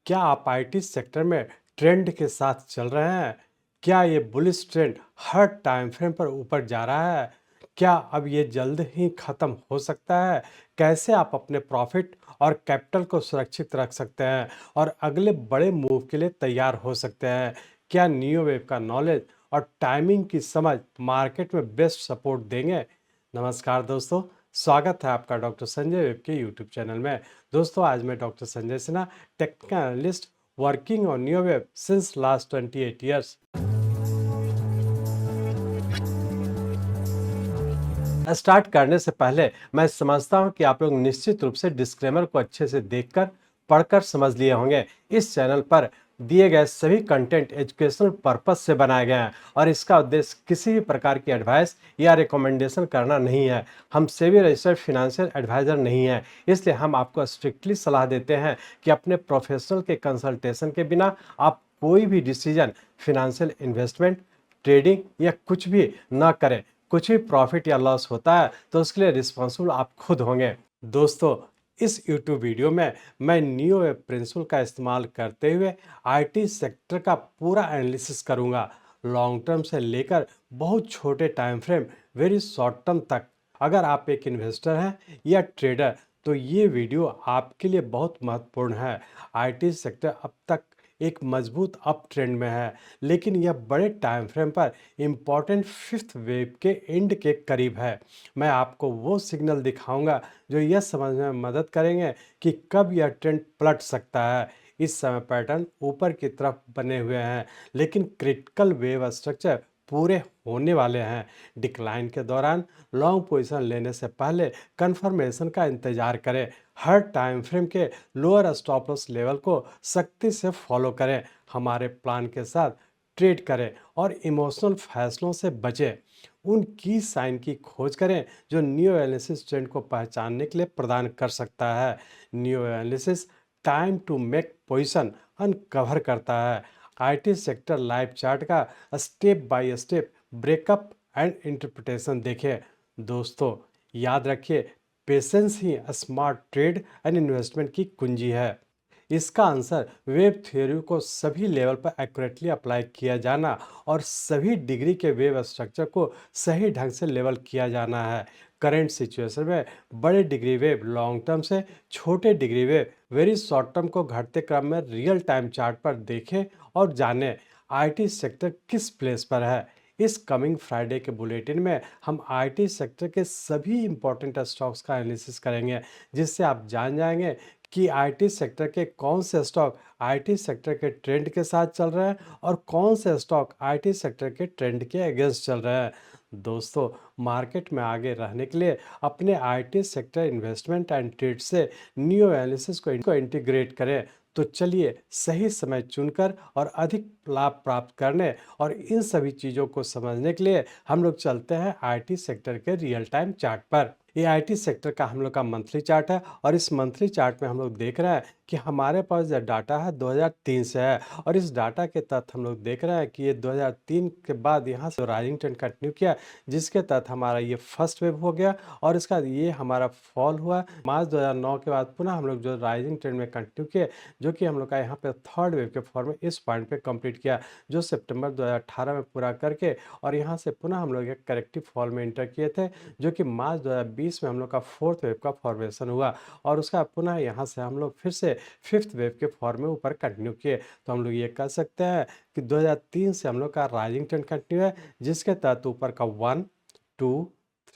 क्या आप IT sector में ट्रेंड के साथ चल रहे हैं? क्या ये बुलिश ट्रेंड हर टाइम फ्रेम पर ऊपर जा रहा है? क्या अब ये जल्द ही खत्म हो सकता है? कैसे आप अपने प्रॉफिट और कैपिटल को सुरक्षित रख सकते हैं और अगले बड़े मूव के लिए तैयार हो सकते हैं? क्या नियो वेव का नॉलेज और टाइमिंग की समझ मार्केट में बेस्ट सपोर्ट देंगे? नमस्कार दोस्तों, स्वागत है आपका डॉक्टर संजय वेब के यूट्यूब चैनल में। दोस्तों, आज मैं doctor Sanjay Sinha, technical analyst working on neo web since last 28 years. Start करने से पहले मैं समझता हूं कि आप लोग निश्चित रूप से डिस्क्लेमर को अच्छे से देखकर पढ़कर समझ लिए होंगे। इस चैनल पर दिए गए सभी कंटेंट एजुकेशनल पर्पस से बनाए गए हैं और इसका उद्देश्य किसी भी प्रकार की एडवाइस या रिकमेंडेशन करना नहीं है। हम सेबी रजिस्टर्ड फिनेंशियल एडवाइजर नहीं है, इसलिए हम आपको स्ट्रिक्टली सलाह देते हैं कि अपने प्रोफेशनल के कंसल्टेशन के बिना आप कोई भी डिसीजन, फिनेंशियल इन्वेस्टमेंट, ट्रेडिंग या कुछ भी ना करें। कुछ भी प्रॉफिट या लॉस होता है तो उसके लिए रिस्पॉन्सिबल आप खुद होंगे। दोस्तों, इस YouTube वीडियो में मैं नियो वेब प्रिंसिपल का इस्तेमाल करते हुए आईटी सेक्टर का पूरा एनालिसिस करूंगा, लॉन्ग टर्म से लेकर बहुत छोटे time frame, very short term तक। अगर आप एक इन्वेस्टर हैं या ट्रेडर तो ये वीडियो आपके लिए बहुत महत्वपूर्ण है। आईटी सेक्टर अब तक एक मजबूत अप ट्रेंड में है, लेकिन यह बड़े टाइम फ्रेम पर इम्पॉर्टेंट फिफ्थ वेव के एंड के करीब है। मैं आपको वो सिग्नल दिखाऊंगा जो यह समझने में मदद करेंगे कि कब यह ट्रेंड पलट सकता है। इस समय पैटर्न ऊपर की तरफ बने हुए हैं, लेकिन क्रिटिकल वेव स्ट्रक्चर पूरे होने वाले हैं। डिक्लाइन के दौरान लॉन्ग पोजीशन लेने से पहले कंफर्मेशन का इंतजार करें। हर टाइम फ्रेम के लोअर स्टॉप लॉस लेवल को सख्ती से फॉलो करें। हमारे प्लान के साथ ट्रेड करें और इमोशनल फैसलों से बचें। उन की साइन की खोज करें जो न्यू एनालिसिस ट्रेंड को पहचानने के लिए प्रदान कर सकता है। New analysis time to make position uncover करता है। आईटी सेक्टर लाइव चार्ट का step by step breakup and interpretation देखें। दोस्तों, याद रखिए, पेशेंस ही स्मार्ट ट्रेड एंड इन्वेस्टमेंट की कुंजी है। इसका आंसर वेब थ्योरी को सभी लेवल पर एक्यूरेटली अप्लाई किया जाना और सभी डिग्री के वेब स्ट्रक्चर को सही ढंग से लेवल किया जाना है। करंट सिचुएशन में बड़े डिग्री वेव लॉन्ग टर्म से छोटे degree wave very short term को घटते क्रम में रियल टाइम चार्ट पर देखें और जानें आईटी सेक्टर किस प्लेस पर है। इस कमिंग फ्राइडे के बुलेटिन में हम आईटी सेक्टर के सभी इंपॉर्टेंट स्टॉक्स का एनालिसिस करेंगे, जिससे आप जान जाएंगे कि आईटी सेक्टर के कौन से स्टॉक आईटी सेक्टर के ट्रेंड के साथ चल रहे हैं और कौन से स्टॉक आईटी सेक्टर के ट्रेंड के अगेंस्ट चल रहे हैं। दोस्तों, मार्केट में आगे रहने के लिए अपने IT sector investment and trade से न्यू एनालिसिस को इंटीग्रेट करें। तो चलिए सही समय चुनकर और अधिक लाभ प्राप्त करने और इन सभी चीज़ों को समझने के लिए हम लोग चलते हैं आईटी सेक्टर के रियल टाइम चार्ट पर। ये आईटी सेक्टर का हम लोग का मंथली चार्ट है और इस मंथली चार्ट में हम लोग देख रहे हैं कि हमारे पास जो डाटा है 2003 से है और इस डाटा के तहत हम लोग देख रहे हैं कि ये 2003 के बाद यहाँ से राइजिंग ट्रेंड कंटिन्यू किया, जिसके तहत हमारा ये फर्स्ट वेव हो गया और इसका ये हमारा फॉल हुआ। मार्च 2009 के बाद पुनः हम लोग जो राइजिंग ट्रेंड में कंटिन्यू किए, जो कि हम लोग का यहाँ पे थर्ड वेव के फॉर्म में इस पॉइंट पे कंप्लीट किया, जो सितंबर 2018 में पूरा करके और यहाँ से पुनः हम लोग एक करेक्टिव फॉल में इंटर किए थे, जो कि मार्च 2020 में हम लोग का फोर्थ वेव का फॉर्मेशन हुआ और उसका पुनः यहाँ से हम लोग फिर से फिफ्थ वेव के फॉर्म में ऊपर कंटिन्यू किए। तो हम लोग ये कह सकते हैं कि 2003 से हम लोग का राइजिंग ट्रेंड कंटिन्यू है, जिसके तहत ऊपर का 1, 2,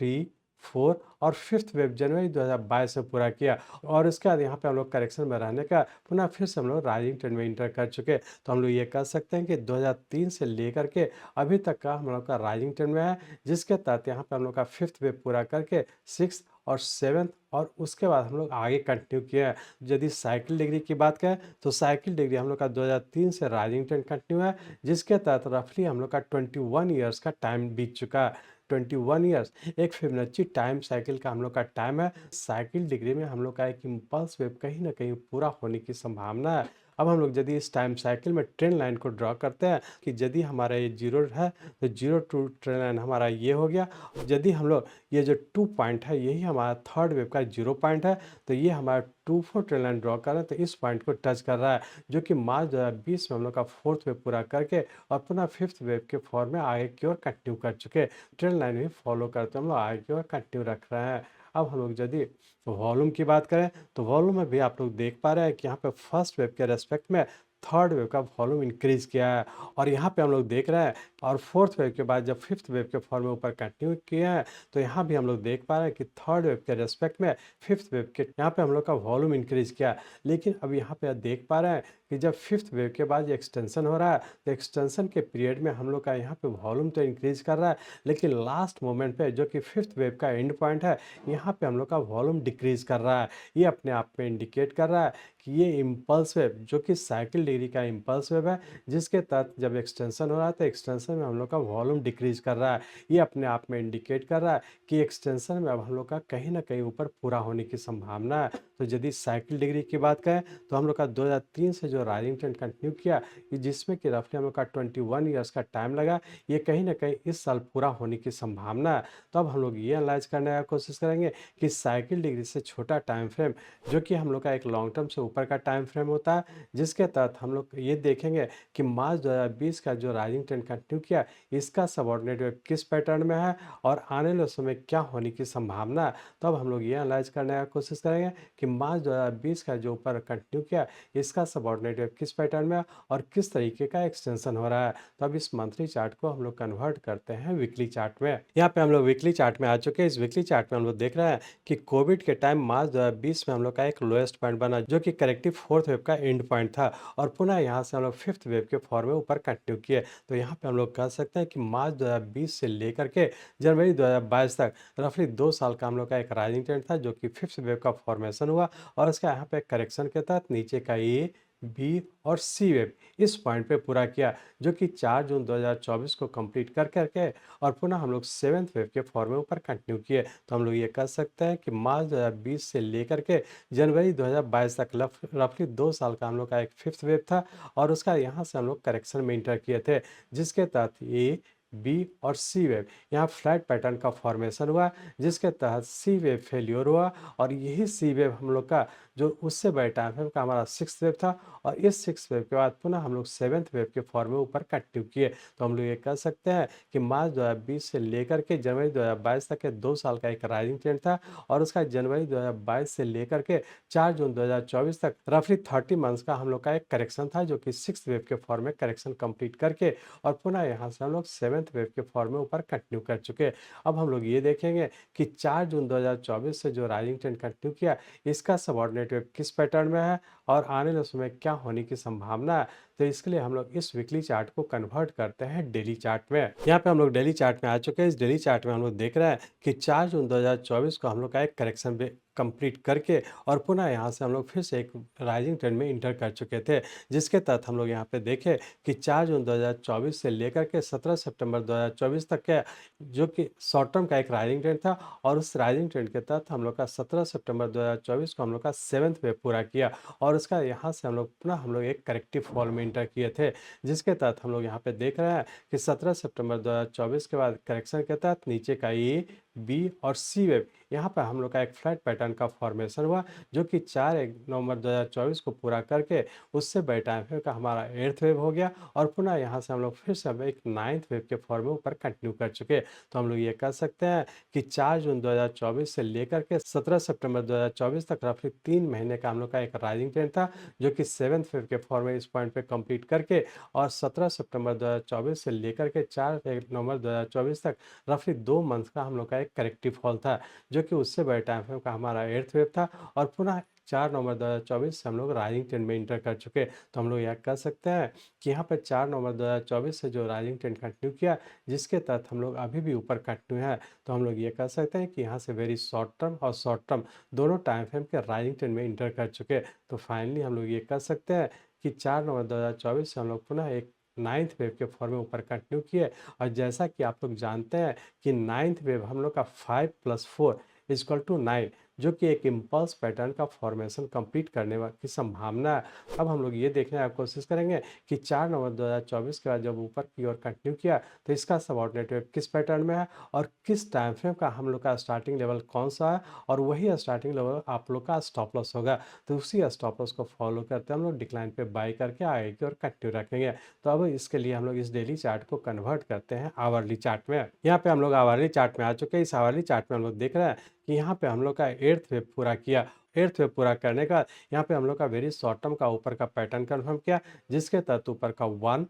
3, 4 और फिफ्थ वेव जनवरी 2022 में पूरा किया और उसके बाद यहाँ पे हम लोग करेक्शन में रहने का पुनः फिर से हम लोग राइजिंग ट्रेंड में इंटर कर चुके। तो हम लोग ये कह सकते हैं कि 2003 से लेकर के अभी तक का हम लोग का राइजिंग ट्रेंड में है, जिसके तहत यहाँ पे हम लोग का फिफ्थ वेव पूरा करके सिक्स और सेवन्थ और उसके बाद हम लोग आगे कंटिन्यू किए हैं। यदि साइकिल डिग्री की बात करें तो साइकिल डिग्री हम लोग का 2003 से राइजिंग ट्रेंड कंटिन्यू है, जिसके तहत रफली हम लोग का 21 ईयर्स का टाइम बीत चुका है। 21 ईयर्स एक फिबोनाची टाइम साइकिल का हम लोग का टाइम है। साइकिल डिग्री में हम लोग का एक इम्पल्स वेव कहीं ना कहीं पूरा होने की संभावना है। अब हम लोग यदि इस टाइम साइकिल में ट्रेंड लाइन को ड्रॉ करते हैं कि यदि हमारा ये जीरो है तो जीरो टू ट्रेंड लाइन हमारा ये हो गया। यदि हम लोग ये जो 2 पॉइंट है यही हमारा थर्ड वेव का 0 पॉइंट है, तो ये हमारा 2 4 ट्रेंड लाइन ड्रॉ कर रहे हैं तो इस पॉइंट को टच कर रहा है, जो कि मार्च 2020 में हम लोग का फोर्थ वेव पूरा करके और पुनः फिफ्थ वेव के फॉर्म में आगे की ओर कंटिन्यू कर चुके। ट्रेंड लाइन भी फॉलो करते हम लोग आगे की ओर कंटिन्यू रख रहे हैं। अब हम लोग यदि वॉल्यूम की बात करें तो वॉल्यूम में भी आप लोग देख पा रहे हैं कि यहाँ पे फर्स्ट वेव के रेस्पेक्ट में थर्ड वेव का वॉल्यूम इंक्रीज किया है, और यहाँ पे हम लोग देख रहे हैं और फोर्थ वेव के बाद जब फिफ्थ वेव के फॉर्म में ऊपर कंटिन्यू किए हैं तो यहाँ भी हम लोग देख पा रहे हैं कि थर्ड वेव के रेस्पेक्ट में फिफ्थ वेव के यहाँ पे हम लोग का वॉल्यूम इंक्रीज किया। लेकिन अब यहाँ पे देख पा रहे हैं कि जब फिफ्थ वेव के बाद ये एक्सटेंशन हो रहा है तो एक्सटेंशन के पीरियड में हम लोग का यहाँ पे वॉल्यूम तो इंक्रीज कर रहा है, लेकिन लास्ट मोमेंट पे जो कि फिफ्थ वेव का एंड पॉइंट है यहाँ पे हम लोग का वॉल्यूम डिक्रीज कर रहा है। ये अपने आप में इंडिकेट कर रहा है कि ये इम्पल्स वेव जो कि साइकिल डिग्री का इम्पल्स वेव है, जिसके तहत जब एक्सटेंशन हो रहा है तो एक्सटेंशन में हम लोग का वॉल्यूम डिक्रीज कर रहा है। ये अपने आप में इंडिकेट कर रहा है कि एक्सटेंशन में अब हम लोग का कहीं ना कहीं ऊपर पूरा होने की संभावना है। तो यदि साइकिल डिग्री की बात करें तो हम लोग का 2003 से जो राइजिंग ट्रेंड कंटिन्यू किया कि जिसमें कि रफली हम लोग का 21 ईयर्स का टाइम लगा, ये कहीं ना कहीं इस साल पूरा होने की संभावना है। तो अब हम लोग ये एनालाइज करने का कोशिश करेंगे कि साइकिल डिग्री से छोटा टाइम फ्रेम जो कि हम लोग का एक लॉन्ग टर्म से ऊपर का टाइम फ्रेम होता है, जिसके तहत हम लोग ये देखेंगे कि मार्च 2020 का जो राइजिंग ट्रेंड कंटिन्यू किया इसका सबऑर्डिनेट वेव किस पैटर्न में है और आने वाले समय क्या होने की संभावना है। तो अब हम लोग ये एनालाइज करने का कोशिश करेंगे कि मार्च 2020 का जो ऊपर कंटिन्यू किया इसका सबऑर्डिनेट वेव किस पैटर्न में है और किस तरीके का एक्सटेंशन हो रहा है। तो अब इस मंथली चार्ट को हम लोग कन्वर्ट करते हैं वीकली चार्ट में। यहाँ पे हम लोग वीकली चार्ट में आ चुके हैं। इस वीकली चार्ट में हम लोग देख रहे हैं कि कोविड के टाइम मार्च 2020 में हम लोग का एक लोएस्ट पॉइंट बना जो कि करेक्टिव फोर्थ वेव का एंड पॉइंट था, और पुनः यहाँ से हम लोग फिफ्थ वेव के फॉर्म में ऊपर कंटिन्यू किए। तो यहाँ पे हम लोग कह सकते हैं कि मार्च 2020 से लेकर के जनवरी 2022 तक रफली 2 साल का हम लोग का एक राइजिंग ट्रेंड था जो कि फिफ्थ वेव का फॉर्मेशन हुआ, और इसका यहाँ पे करेक्शन के तहत नीचे का ए बी और सी वेव इस पॉइंट पे पूरा किया, जो कि 4 जून 2024 को कंप्लीट कर करके और पुनः हम लोग सेवेंथ वेव के फॉर्म में ऊपर कंटिन्यू किए। तो हम लोग ये कह सकते हैं कि मार्च 2020 से लेकर के जनवरी 2022 तक रफली 2 साल का हम लोग का एक फिफ्थ वेव था, और उसका यहाँ से हम लोग करेक्शन में इंटर किए थे, जिसके तहत ए बी और सी वेव यहाँ फ्लैट पैटर्न का फॉर्मेशन हुआ, जिसके तहत सी वेव फेल्योर हुआ, और यही सी वेव हम लोग का जो उससे बड़े टाइम फ्रेम का हमारा सिक्स वेव था, और इस सिक्स वेव के बाद पुनः हम लोग सेवेंथ वेव के फॉर्म में ऊपर कंटिन्यू किए। तो हम लोग ये कह सकते हैं कि मार्च 2020 से लेकर के जनवरी 2022 तक के 2 साल का एक राइजिंग ट्रेंड था, और उसका जनवरी 2022 से लेकर के 4 जून 2024 तक रफली 30 मंथ्स का हम लोग का एक करेक्शन था, जो कि सिक्स वेव के फॉर्म में करेक्शन कंप्लीट करके और पुनः यहाँ से हम लोग सेवेंथ वेव के फॉर्म में ऊपर कंटिन्यू कर चुके। अब हम लोग ये देखेंगे कि 4 जून 2024 से जो राइजिंग ट्रेंड कंटिन्यू किया इसका सबऑर्डिनेट वेव किस पैटर्न में है और आने वाले समय क्या होने की संभावना है। तो इसके लिए हम लोग इस वीकली चार्ट को कन्वर्ट करते हैं डेली चार्ट में। यहाँ पे हम लोग डेली चार्ट में आ चुके हैं। इस डेली चार्ट में हम लोग देख रहे हैं कि 4 जून 2024 को हम लोग का एक करेक्शन कंप्लीट करके और पुनः यहाँ से हम लोग फिर से एक राइजिंग ट्रेंड में इंटर कर चुके थे, जिसके तहत हम लोग यहाँ पे देखें कि 4 जून 2024 से लेकर के 17 सितंबर 2024 तक के जो कि शॉर्ट टर्म का एक राइजिंग ट्रेंड था, और उस राइजिंग ट्रेंड के तहत हम लोग का 17 सितंबर 2024 को हम लोग का सेवेंथ वेव पूरा किया, और उसका यहाँ से हम लोग पुनः हम लोग एक करेक्टिव फॉल में इंटर किए थे, जिसके तहत हम लोग यहाँ पे देख रहे हैं कि 17 सितंबर 2024 के बाद करेक्शन के तहत नीचे का ए बी और सी वेव यहाँ पर हम लोग का एक फ्लैट पैटर्न का फॉर्मेशन हुआ, जो कि 4 नवंबर 2024 को पूरा करके उससे बड़े टाइम फ्रेम का हमारा एट्थ वेव हो गया, और पुनः यहाँ से हम लोग फिर से एक नाइन्थ वेव के फॉर्म में ऊपर कंटिन्यू कर चुके। तो हम लोग ये कह सकते हैं कि 4 जून 2024 से लेकर के 17 सितंबर 2024 तक रफली 3 महीने का हम लोग का एक राइजिंग ट्रेंड था, जो कि सेवेंथ वेव के फॉर्म में इस पॉइंट पे कंप्लीट करके और 17 सितंबर 2024 से लेकर के 4 नवंबर 2024 तक रफली 2 मंथ का हम लोग का एक करेक्टिव फॉल था, जो कि उससे बड़े टाइम फ्रेम का हमारा एट्थ वेव था, और पुनः 4 नवंबर 2024 से हम लोग राइजिंग ट्रेंड में इंटर कर चुके। तो हम लोग यह कह सकते हैं कि यहाँ पर 4 नवंबर 2024 से जो राइजिंग ट्रेंड कंटिन्यू किया, जिसके तहत हम लोग अभी भी ऊपर कंटिन्यू है, तो हम लोग ये कह सकते हैं कि यहाँ से वेरी शॉर्ट टर्म और शॉर्ट टर्म दोनों टाइम फ्रेम के राइजिंग ट्रेंड में इंटर कर चुके। तो फाइनली हम लोग ये कह सकते हैं कि 4 नवंबर 2024 से हम लोग पुनः एक नाइन्थ वेव के फॉर्म में ऊपर कंटिन्यू किए, और जैसा कि आप लोग जानते हैं कि नाइन्थ वेव हम लोग का 5 + 4 = 9, जो कि एक इम्पल्स पैटर्न का फॉर्मेशन कंप्लीट करने की संभावना है। अब हम लोग ये देखने की कोशिश करेंगे कि 4 नवंबर 2024 के बाद जब ऊपर की ओर कंटिन्यू किया तो इसका सबऑर्डिनेट वेव किस पैटर्न में है और किस टाइम फ्रेम का हम लोग का स्टार्टिंग लेवल कौन सा है, और वही स्टार्टिंग लेवल आप लोग का स्टॉप लॉस होगा। तो उसी स्टॉप लॉस को फॉलो करते हम लोग डिक्लाइन पे बाई करके आगे की ओर कंटिन्यू रखेंगे। तो अब इसके लिए हम लोग इस डेली चार्ट को कन्वर्ट करते हैं आवरली चार्ट में। यहाँ पे हम लोग आवरली चार्ट में आ चुके हैं। इस आवरली चार्ट में हम लोग देख रहे हैं कि यहाँ पे हम लोग का 8th वेव पूरा किया। 8th वेव पूरा करने का यहाँ पे हम लोग का वेरी शॉर्ट टर्म का ऊपर का पैटर्न कन्फर्म किया, जिसके तहत ऊपर का 1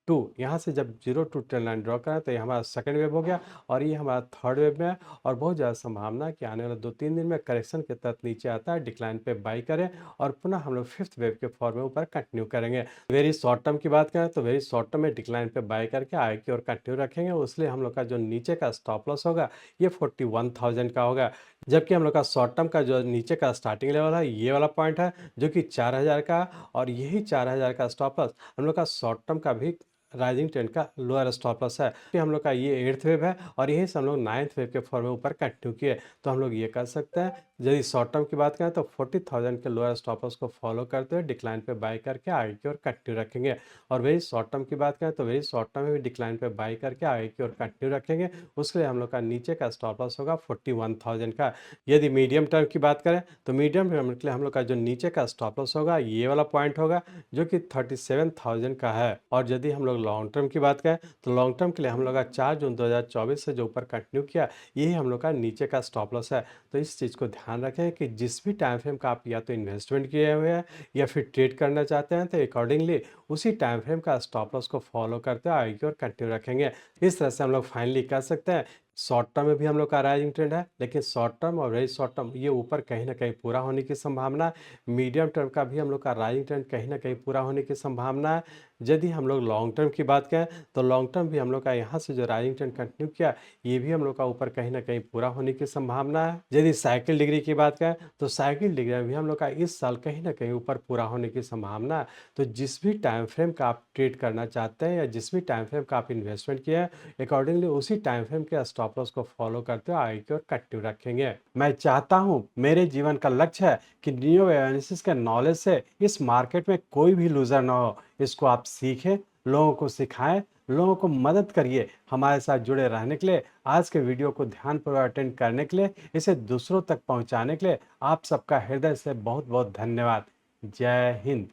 2 यहाँ से जब 0 टू ट्रेल लाइन ड्रॉ करें तो ये हमारा सेकंड वेव हो गया और ये हमारा थर्ड वेव में है। और बहुत ज़्यादा संभावना है कि आने वाले 2-3 दिन में करेक्शन के तहत नीचे आता है, डिक्लाइन पे बाई करें और पुनः हम लोग 5th वेव के फॉर्म में ऊपर कंटिन्यू करेंगे। वेरी शॉर्ट टर्म की बात करें तो वेरी शॉर्ट टर्म में डिक्लाइन पे बाई करके आगे की ओर कंटिन्यू रखेंगे। उसलिए हम लोग का जो नीचे का स्टॉप लॉस होगा ये 41,000 का होगा, जबकि हम लोग का शॉर्ट टर्म का जो नीचे का स्टार्टिंग लेवल है ये वाला पॉइंट है जो कि 4,000 का, और यही 4,000 का स्टॉप लॉस हम लोग का शॉर्ट टर्म का भी राइजिंग ट्रेंड का लोअर स्टॉप लॉस है। कि हम लोग का ये 8th वेव है और यही से हम लोग 9th वेव के फॉर्म में ऊपर कंटिन्यू किए। तो हम लोग ये कर सकते हैं, यदि शॉर्ट टर्म की बात करें तो 40,000 के लोअर स्टॉप लॉस को फॉलो करते हुए डिक्लाइन पे बाई करके आगे की ओर कंटिन्यू रखेंगे। और वेरी शॉर्ट टर्म की बात करें तो वेरी शॉर्ट टर्म में भी डिक्लाइन पे बाई करके आगे की ओर कंटिन्यू रखेंगे। उसके लिए हम लोग का नीचे का स्टॉप लॉस होगा 41,000 का। यदि मीडियम टर्म की बात करें तो मीडियम टर्म के लिए हम लोग का जो नीचे का स्टॉप लॉस होगा ये वाला पॉइंट होगा जो कि 37,000 का है। और यदि हम लोग लॉन्ग टर्म की बात करें तो लॉन्ग टर्म के लिए हम लोग का 4 जून 2024 से जो ऊपर कंटिन्यू किया यही हम लोग का नीचे का स्टॉप लॉस है। तो इस चीज़ को ध्यान रखें कि जिस भी टाइम फ्रेम का आप या तो इन्वेस्टमेंट किए हुए हैं या फिर ट्रेड करना चाहते हैं तो अकॉर्डिंगली उसी टाइम फ्रेम का स्टॉप लॉस को फॉलो करते हुए आगे की ओर कंटिन्यू रखेंगे। इस तरह से हम लोग फाइनली कर सकते हैं शॉर्ट टर्म में भी हम लोग का राइजिंग ट्रेंड है, लेकिन शॉर्ट टर्म और वेरी शॉर्ट टर्म ये ऊपर कहीं ना कहीं पूरा होने की संभावना है। मीडियम टर्म का भी हम लोग का राइजिंग ट्रेंड कहीं ना कहीं पूरा होने की संभावना है। यदि हम लोग लॉन्ग टर्म की बात करें तो लॉन्ग टर्म भी हम लोग का यहाँ से जो राइजिंग ट्रेंड कंटिन्यू किया ये भी हम लोग का ऊपर कहीं ना कहीं पूरा होने की संभावना है। यदि साइकिल डिग्री की बात करें तो साइकिल डिग्री में भी हम लोग का इस साल कहीं ना कहीं ऊपर पूरा होने की संभावना है। तो जिस भी टाइम फ्रेम का आप ट्रेड करना चाहते हैं या जिस भी टाइम फ्रेम का आप इन्वेस्टमेंट किया है अकॉर्डिंगली उसी टाइम फ्रेम के स्टॉप लॉस को फॉलो करते हुए आगे की ओर कंटिन्यू रखेंगे। मैं चाहता हूं, मेरे जीवन का लक्ष्य है कि नियो एनालिसिस के नॉलेज से इस मार्केट में कोई भी लूजर ना हो। इसको आप सीखें, लोगों को सिखाएं, लोगों को मदद करिए। हमारे साथ जुड़े रहने के लिए, आज के वीडियो को ध्यानपूर्वक अटेंड करने के लिए, इसे दूसरों तक पहुंचाने के लिए आप सबका हृदय से बहुत बहुत धन्यवाद। जय हिंद।